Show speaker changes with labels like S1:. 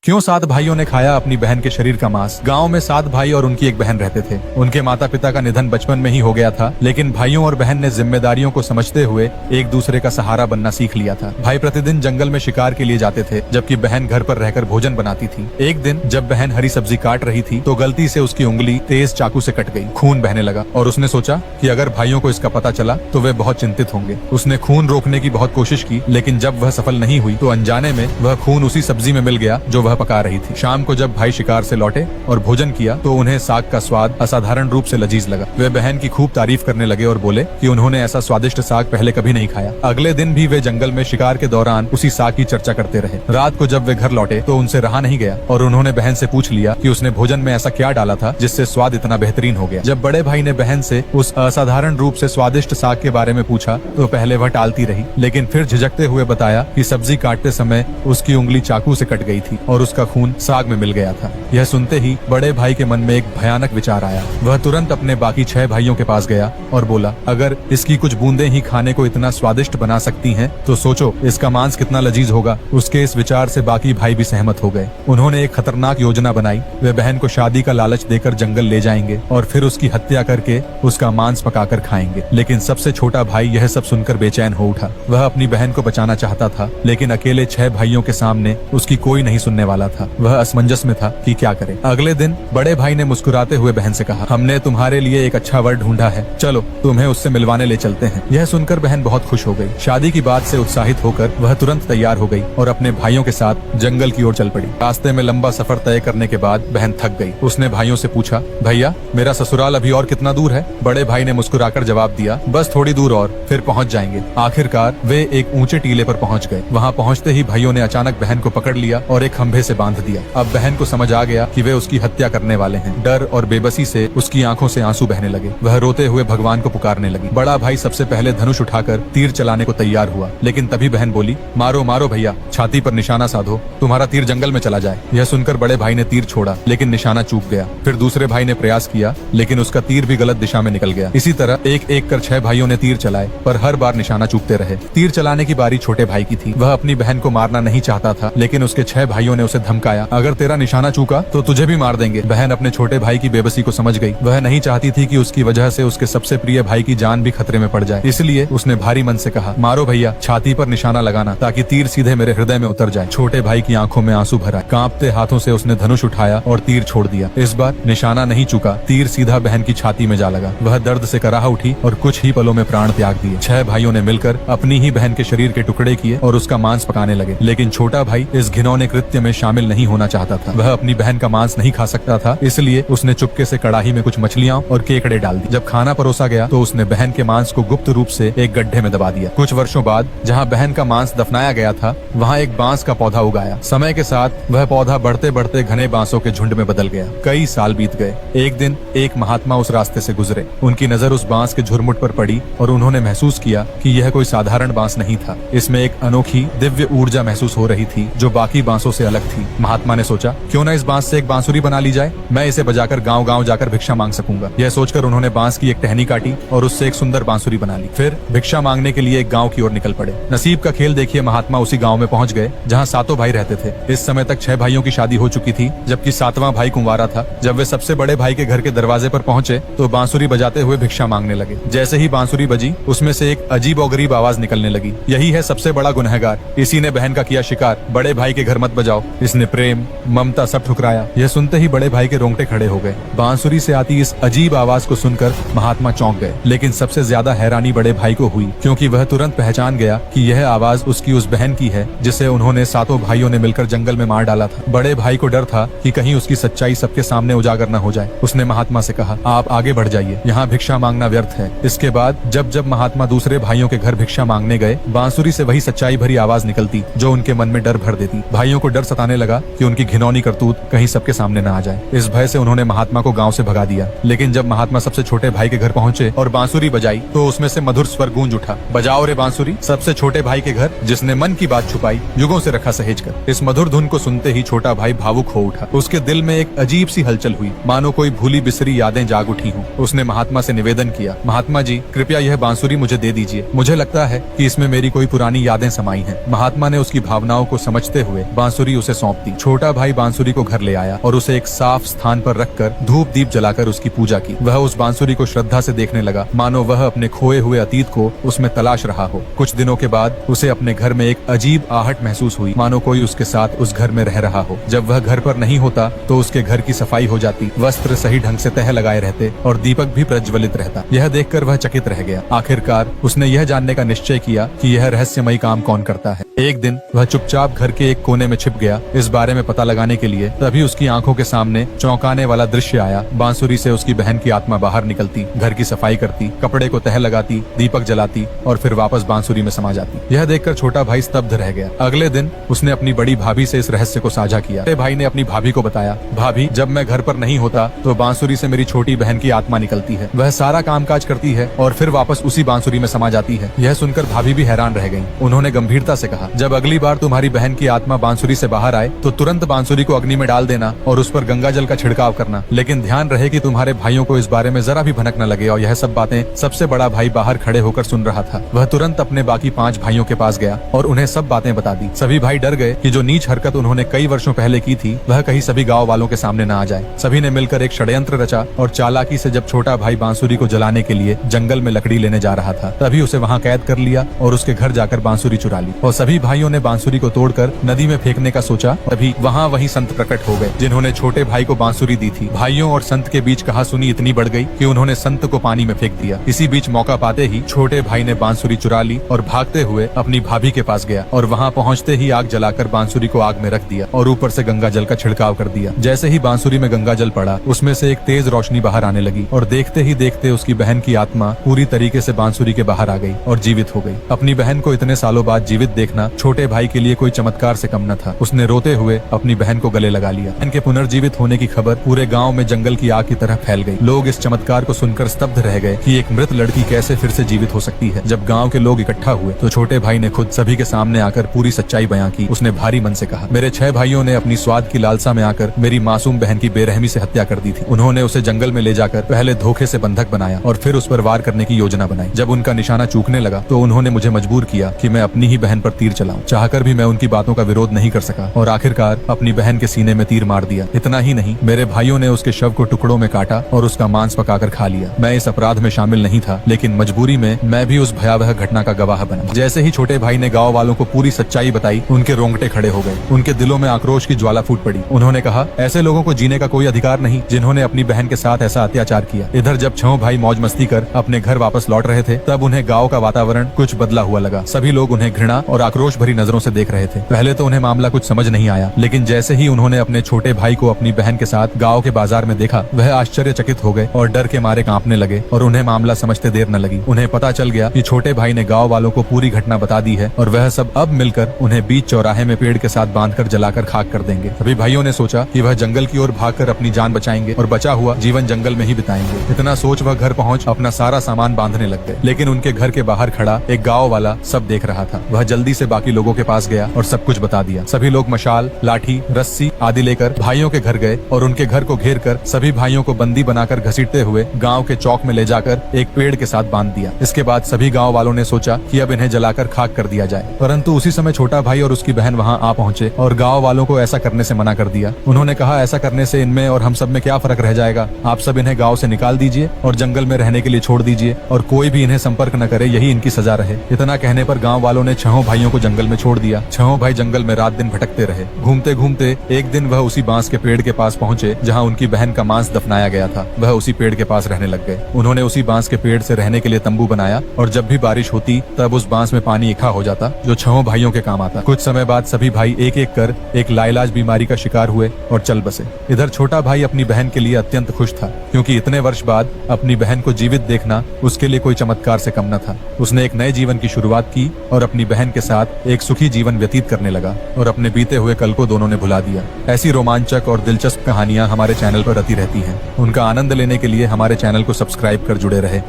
S1: क्यों 7 भाइयों ने खाया अपनी बहन के शरीर का मांस। गांव में 7 भाई और उनकी एक बहन रहते थे। उनके माता पिता का निधन बचपन में ही हो गया था, लेकिन भाइयों और बहन ने जिम्मेदारियों को समझते हुए एक दूसरे का सहारा बनना सीख लिया था। भाई प्रतिदिन जंगल में शिकार के लिए जाते थे, जबकि बहन घर पर रहकर भोजन बनाती थी। एक दिन जब बहन हरी सब्जी काट रही थी तो गलती से उसकी उंगली तेज चाकू से कट गई। खून बहने लगा और उसने सोचा कि अगर भाइयों को इसका पता चला तो वे बहुत चिंतित होंगे। उसने खून रोकने की बहुत कोशिश की, लेकिन जब वह सफल नहीं हुई तो अनजाने में वह खून उसी सब्जी में मिल गया जो वह पका रही थी। शाम को जब भाई शिकार से लौटे और भोजन किया तो उन्हें साग का स्वाद असाधारण रूप से लजीज लगा। वे बहन की खूब तारीफ करने लगे और बोले कि उन्होंने ऐसा स्वादिष्ट साग पहले कभी नहीं खाया। अगले दिन भी वे जंगल में शिकार के दौरान उसी साग की चर्चा करते रहे। रात को जब वे घर लौटे तो उनसे रहा नहीं गया और उन्होंने बहन से पूछ लिया कि उसने भोजन में ऐसा क्या डाला था जिससे स्वाद इतना बेहतरीन हो गया। जब बड़े भाई ने बहन से उस असाधारण रूप से स्वादिष्ट साग के बारे में पूछा तो पहले वह टालती रही, लेकिन फिर झिझकते हुए बताया कि सब्जी काटते समय उसकी उंगली चाकू से कट गई थी और उसका खून साग में मिल गया था। यह सुनते ही बड़े भाई के मन में एक भयानक विचार आया। वह तुरंत अपने बाकी 6 भाइयों के पास गया और बोला, अगर इसकी कुछ बूंदें ही खाने को इतना स्वादिष्ट बना सकती हैं, तो सोचो इसका मांस कितना लजीज होगा। उसके इस विचार से बाकी भाई भी सहमत हो गए। उन्होंने एक खतरनाक योजना बनाई। वे बहन को शादी का लालच देकर जंगल ले जाएंगे और फिर उसकी हत्या करके उसका मांस पकाकर खाएंगे। लेकिन सबसे छोटा भाई यह सब सुनकर बेचैन हो उठा। वह अपनी बहन को बचाना चाहता था, लेकिन अकेले 6 भाइयों के सामने उसकी कोई नहीं सुनने वाला था। वह असमंजस में था कि क्या करे। अगले दिन बड़े भाई ने मुस्कुराते हुए बहन से कहा, हमने तुम्हारे लिए एक अच्छा वर ढूंढा है, चलो तुम्हें उससे मिलवाने ले चलते हैं। यह सुनकर बहन बहुत खुश हो गई। शादी की बात से उत्साहित होकर वह तुरंत तैयार हो गई और अपने भाइयों के साथ जंगल की ओर चल पड़ी। रास्ते में लंबा सफर तय करने के बाद बहन थक गई। उसने भाइयों से पूछा, भैया मेरा ससुराल अभी और कितना दूर है? बड़े भाई ने मुस्कुराकर जवाब दिया, बस थोड़ी दूर और फिर पहुंच जाएंगे। आखिरकार वे एक ऊंचे टीले पर पहुंच गए। वहां पहुंचते ही भाइयों ने अचानक बहन को पकड़ लिया और एक खंभे से बांध दिया। अब बहन को समझ आ गया कि वे उसकी हत्या करने वाले हैं। डर और बेबसी से उसकी आंखों से आंसू बहने लगे। वह रोते हुए भगवान को पुकारने लगी। बड़ा भाई सबसे पहले धनुष उठाकर तीर चलाने को तैयार हुआ, लेकिन तभी बहन बोली, मारो मारो भैया, छाती पर निशाना साधो, तुम्हारा तीर जंगल में चला जाए। यह सुनकर बड़े भाई ने तीर छोड़ा, लेकिन निशाना चूक गया। फिर दूसरे भाई ने प्रयास किया, लेकिन उसका तीर भी गलत दिशा में निकल गया। इसी तरह एक एक कर 6 भाइयों ने तीर चलाए, पर हर बार निशाना चूकते रहे। तीर चलाने की बारी छोटे भाई की थी। वह अपनी बहन को मारना नहीं चाहता था, लेकिन उसके 6 भाइयों ने उसे धमकाया, अगर तेरा निशाना चूका तो तुझे भी मार देंगे। बहन अपने छोटे भाई की बेबसी को समझ गई। वह नहीं चाहती थी कि उसकी वजह से उसके सबसे प्रिय भाई की जान भी खतरे में पड़ जाए। इसलिए उसने भारी मन से कहा, मारो भैया, छाती पर निशाना लगाना ताकि तीर सीधे मेरे हृदय में उतर जाए। छोटे भाई की आंखों में आंसू भरा। कांपते हाथों से उसने धनुष उठाया और तीर छोड़ दिया। इस बार निशाना नहीं चुका, तीर सीधा बहन की छाती में जा लगा। वह दर्द से कराह उठी और कुछ ही पलों में प्राण त्याग दिए। 6 भाइयों ने मिलकर अपनी ही बहन के शरीर के टुकड़े किए और उसका मांस पकाने लगे, लेकिन छोटा भाई इस घिनौने कृत्य में शामिल नहीं होना चाहता था। वह अपनी बहन का मांस नहीं खा सकता था, इसलिए उसने चुपके से कड़ाही में कुछ मछलियां और केकड़े डाल दी। जब खाना परोसा गया तो उसने बहन के मांस को गुप्त रूप से एक गड्ढे में दबा दिया। कुछ वर्षों बाद जहां बहन का मांस दफनाया गया था, वहां एक बांस का पौधा उगाया। समय के साथ वह पौधा बढ़ते बढ़ते घने बांसों के झुंड में बदल गया। कई साल बीत गए। एक दिन एक महात्मा उस रास्ते से गुजरे। उनकी नजर उस बांस के झुरमुट पर पड़ी और उन्होंने महसूस किया कि यह कोई साधारण बांस नहीं था। इसमें एक अनोखी दिव्य ऊर्जा महसूस हो रही थी जो बाकी बांसों से अलग थी। महात्मा ने सोचा, क्यों न इस बांस से एक बांसुरी बना ली जाए, मैं इसे बजाकर गांव गांव जाकर भिक्षा मांग सकूंगा। यह सोचकर उन्होंने बांस की एक टहनी काटी और उससे एक सुंदर बांसुरी बना ली। फिर भिक्षा मांगने के लिए एक गांव की ओर निकल पड़े। नसीब का खेल देखिए, महात्मा उसी गांव में पहुंच गए जहां 7 भाई रहते थे। इस समय तक 6 भाइयों की शादी हो चुकी थी, जबकि 7वां भाई कुंवारा था। जब वे सबसे बड़े भाई के घर के दरवाजे पर पहुंचे तो बांसुरी बजाते हुए भिक्षा मांगने लगे। जैसे ही बांसुरी बजी, उसमें से एक अजीब और गरीब आवाज निकलने लगी, यही है सबसे बड़ा गुनहगार, इसी ने बहन का किया शिकार, बड़े भाई के घर मत बजाओ। इसने प्रेम ममता सब ठुकराया। यह सुनते ही बड़े भाई के रोंगटे खड़े हो गए। बांसुरी से आती इस अजीब आवाज को सुनकर महात्मा चौंक गए, लेकिन सबसे ज्यादा हैरानी बड़े भाई को हुई, क्योंकि वह तुरंत पहचान गया कि यह आवाज उसकी उस बहन की है जिसे उन्होंने 7 भाइयों ने मिलकर जंगल में मार डाला था। बड़े भाई को डर था कि कहीं उसकी सच्चाई सबके सामने उजागर न हो जाए। उसने महात्मा से कहा, आप आगे बढ़ जाइए, यहाँ भिक्षा मांगना व्यर्थ है। इसके बाद जब जब महात्मा दूसरे भाइयों के घर भिक्षा मांगने गए, बांसुरी से वही सच्चाई भरी आवाज निकलती जो उनके मन में डर भर देती। भाइयों को डर सताने लगा कि उनकी घिनौनी करतूत कहीं सबके सामने न आ जाए। इस भय से उन्होंने महात्मा को गांव से भगा दिया। लेकिन जब महात्मा सबसे छोटे भाई के घर पहुंचे और बांसुरी बजाई तो उसमें से मधुर स्वर गूंज उठा, बजाओ रे बांसुरी। सबसे छोटे भाई के घर जिसने मन की बात छुपाई, युगों से रखा सहेज कर। इस मधुर धुन को सुनते ही छोटा भाई भावुक हो उठा। उसके दिल में एक अजीब सी हलचल हुई, मानो कोई भूली बिसरी यादें जाग उठी हों। उसने महात्मा से निवेदन किया, महात्मा जी कृपया यह बांसुरी मुझे दे दीजिए, मुझे लगता है कि इसमें मेरी कोई पुरानी यादें समाई हैं। महात्मा ने उसकी भावनाओं को समझते हुए बांसुरी उसे उसे सौंप दी। छोटा भाई बांसुरी को घर ले आया और उसे एक साफ स्थान पर रखकर धूप दीप जलाकर उसकी पूजा की। वह उस बांसुरी को श्रद्धा से देखने लगा, मानो वह अपने खोए हुए अतीत को उसमें तलाश रहा हो। कुछ दिनों के बाद उसे अपने घर में एक अजीब आहट महसूस हुई, मानो कोई उसके साथ उस घर में रह रहा हो। जब वह घर पर नहीं होता तो उसके घर की सफाई हो जाती, वस्त्र सही ढंग से तह लगाए रहते और दीपक भी प्रज्वलित रहता। यह देखकर वह चकित रह गया। आखिरकार उसने यह जानने का निश्चय किया कि यह रहस्यमयी काम कौन करता है। एक दिन वह चुपचाप घर के एक कोने में छिप गया इस बारे में पता लगाने के लिए। तभी उसकी आंखों के सामने चौंकाने वाला दृश्य आया। बांसुरी से उसकी बहन की आत्मा बाहर निकलती, घर की सफाई करती, कपड़े को तह लगाती, दीपक जलाती और फिर वापस बांसुरी में समा जाती। यह देखकर छोटा भाई स्तब्ध रह गया। अगले दिन उसने अपनी बड़ी भाभी से इस रहस्य को साझा किया। बड़े भाई ने अपनी भाभी को बताया, भाभी, जब मैं घर पर नहीं होता तो बांसुरी से मेरी छोटी बहन की आत्मा निकलती है। वह सारा कामकाज करती है और फिर वापस उसी बांसुरी में समा जाती है। यह सुनकर भाभी भी हैरान रह गईं। उन्होंने गंभीरता से कहा, जब अगली बार तुम्हारी बहन की आत्मा बांसुरी से बाहर आए तो तुरंत बांसुरी को अग्नि में डाल देना और उस पर गंगा जल का छिड़काव करना। लेकिन ध्यान रहे कि तुम्हारे भाइयों को इस बारे में जरा भी भनक न लगे। और यह सब बातें सबसे बड़ा भाई बाहर खड़े होकर सुन रहा था। वह तुरंत अपने बाकी 5 भाइयों के पास गया और उन्हें सब बातें बता दी। सभी भाई डर गए कि जो नीच हरकत उन्होंने कई वर्षों पहले की थी वह कहीं सभी गांव वालों के सामने न आ जाए। सभी ने मिलकर एक षड्यंत्र रचा और चालाकी से जब छोटा भाई बांसुरी को जलाने के लिए जंगल में लकड़ी लेने जा रहा था तभी उसे वहां कैद कर लिया और उसके घर जाकर बांसुरी चुरा ली। और सभी भाइयों ने बांसुरी को तोड़कर नदी में फेंकने का सोचा। तभी वहां वही संत प्रकट हो गए जिन्होंने छोटे भाई को बांसुरी दी थी। भाइयों और संत के बीच कहासुनी इतनी बढ़ गई कि उन्होंने संत को पानी में फेंक दिया। इसी बीच मौका पाते ही छोटे भाई ने बांसुरी चुरा ली और भागते हुए अपनी भाभी के पास गया और वहां पहुंचते ही आग जलाकर बांसुरी को आग में रख दिया और ऊपर से गंगा जल का छिड़काव कर दिया। जैसे ही बांसुरी में गंगा जल पड़ा उसमें से एक तेज रोशनी बाहर आने लगी और देखते ही देखते उसकी बहन की आत्मा पूरी तरीके से बांसुरी के बाहर आ गई और जीवित हो गई। अपनी बहन को इतने सालों बाद जीवित देखना छोटे भाई के लिए कोई चमत्कार से कम न था। उसने रोते हुए अपनी बहन को गले लगा लिया। बहन के पुनर्जीवित होने की खबर पूरे गांव में जंगल की आग की तरह फैल गई। लोग इस चमत्कार को सुनकर स्तब्ध रह गए कि एक मृत लड़की कैसे फिर से जीवित हो सकती है। जब गांव के लोग इकट्ठा हुए तो छोटे भाई ने खुद सभी के सामने आकर पूरी सच्चाई बयां की। उसने भारी मन से कहा, मेरे 6 भाइयों ने अपनी स्वाद की लालसा में आकर मेरी मासूम बहन की बेरहमी से हत्या कर दी थी। उन्होंने उसे जंगल में ले जाकर पहले धोखे से बंधक बनाया और फिर उस पर वार करने की योजना बनाई। जब उनका निशाना चूकने लगा तो उन्होंने मुझे मजबूर किया कि मैं अपनी ही बहन पर तीर चलाऊं। चाहकर भी मैं उनकी बातों का विरोध नहीं कर सका और आखिरकार अपनी बहन के सीने में तीर मार दिया। इतना ही नहीं, मेरे भाइयों ने उसके शव को टुकड़ों में काटा और उसका मांस पकाकर खा लिया। मैं इस अपराध में शामिल नहीं था, लेकिन मजबूरी में मैं भी उस भयावह घटना का गवाह बना। जैसे ही छोटे भाई ने गांव वालों को पूरी सच्चाई बताई, उनके रोंगटे खड़े हो गए। उनके दिलों में आक्रोश की ज्वाला फूट पड़ी। उन्होंने कहा, ऐसे लोगों को जीने का कोई अधिकार नहीं जिन्होंने अपनी बहन के साथ ऐसा अत्याचार किया। इधर जब 6 भाई मौज मस्ती कर अपने घर वापस लौट रहे थे तब उन्हें गांव का वातावरण कुछ बदला हुआ लगा। सभी लोग उन्हें घृणा और आक्रोश भरी नजरों से देख रहे थे। पहले तो उन्हें मामला कुछ समझ नहीं आया, लेकिन जैसे ही उन्होंने अपने छोटे भाई को अपनी बहन के साथ गांव के बाजार में देखा वह आश्चर्यचकित हो गए और डर के मारे कांपने लगे और उन्हें मामला समझते देर न लगी। उन्हें पता चल गया कि छोटे भाई ने गांव वालों को पूरी घटना बता दी है और वह सब अब मिलकर उन्हें बीच चौराहे में पेड़ के साथ बांधकर जलाकर खाक कर देंगे। सभी भाइयों ने सोचा कि वह जंगल की ओर भागकर अपनी जान बचाएंगे और बचा हुआ जीवन जंगल में ही बिताएंगे। इतना सोच वह घर पहुंच अपना सारा सामान बांधने लग गए। लेकिन उनके घर के बाहर खड़ा एक गांव वाला सब देख रहा था। वह जल्दी से बाकी लोगों के पास गया और सब कुछ बता दिया। सभी लोग मशाल, लाठी, रस्सी आदि लेकर भाइयों के घर गए और उनके घर को घेर कर सभी भाइयों को बंदी बनाकर घसीटते हुए गांव के चौक में ले जाकर एक पेड़ के साथ बांध दिया। इसके बाद सभी गांव वालों ने सोचा कि अब इन्हें जलाकर खाक कर दिया जाए, परंतु उसी समय छोटा भाई और उसकी बहन वहां आ पहुंचे और गांव वालों को ऐसा करने से मना कर दिया। उन्होंने कहा, ऐसा करने से इनमें और हम सब में क्या फर्क रह जाएगा। आप सब इन्हें गांव से निकाल दीजिए और जंगल में रहने के लिए छोड़ दीजिए और कोई भी इन्हें संपर्क न करे, यही इनकी सजा रहे। इतना कहने पर गांव वालों ने 6 भाइयों को जंगल में छोड़ दिया। 6 भाई जंगल में रात दिन भटकते रहे। घूमते घूमते एक दिन वह उसी बांस के पेड़ के पास पहुंचे जहां उनकी बहन का मांस दफनाया गया था। वह उसी पेड़ के पास रहने लग गए। उन्होंने उसी बांस के पेड़ से रहने के लिए तंबू बनाया और जब भी बारिश होती तब उस बांस में पानी इकट्ठा हो जाता जो 6 भाइयों के काम आता। कुछ समय बाद सभी भाई एक एक कर एक लाइलाज बीमारी का शिकार हुए और चल बसे। इधर छोटा भाई अपनी बहन के लिए अत्यंत खुश था, क्योंकि इतने वर्ष बाद अपनी बहन को जीवित देखना उसके लिए कोई चमत्कार से कम न था। उसने एक नए जीवन की शुरुआत की और अपनी बहन के साथ एक सुखी जीवन व्यतीत करने लगा और अपने बीते हुए कल को दोनों ने भुला दिया। ऐसी रोमांचक और दिलचस्प कहानियां हमारे चैनल पर आती रहती हैं। उनका आनंद लेने के लिए हमारे चैनल को सब्सक्राइब कर जुड़े रहे।